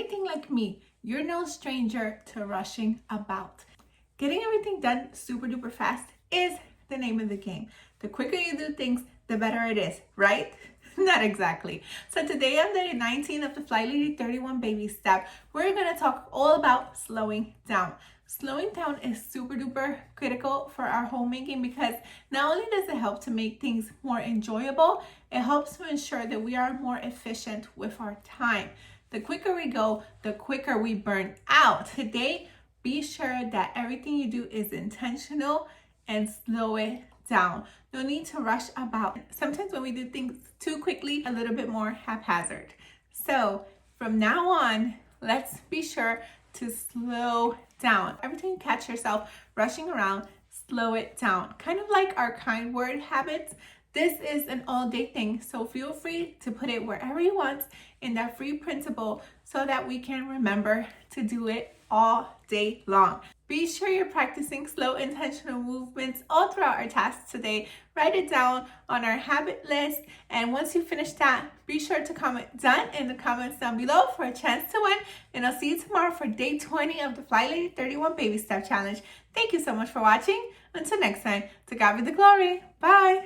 Anything like me, you're no stranger to rushing about. Getting everything done super duper fast is the name of the game. The quicker you do things, the better it is, right? Not exactly. So today on day 19 of the FlyLady 31 baby step, we're gonna talk all about slowing down. Slowing down is super duper critical for our homemaking because not only does it help to make things more enjoyable, it helps to ensure that we are more efficient with our time. The quicker we go, the quicker we burn out. Today, be sure that everything you do is intentional and slow it down. No need to rush about. Sometimes when we do things too quickly, a little bit more haphazard. So from now on, let's be sure to slow down. Every time you catch yourself rushing around, slow it down. Kind of like our kind word habits. This is an all-day thing, so feel free to put it wherever you want in that free printable so that we can remember to do it all day long. Be sure you're practicing slow, intentional movements all throughout our tasks today. Write it down on our habit list, and once you finish that, be sure to comment done in the comments down below for a chance to win, and I'll see you tomorrow for day 20 of the FlyLady 31 Baby Step Challenge. Thank you so much for watching. Until next time, to God be the glory. Bye!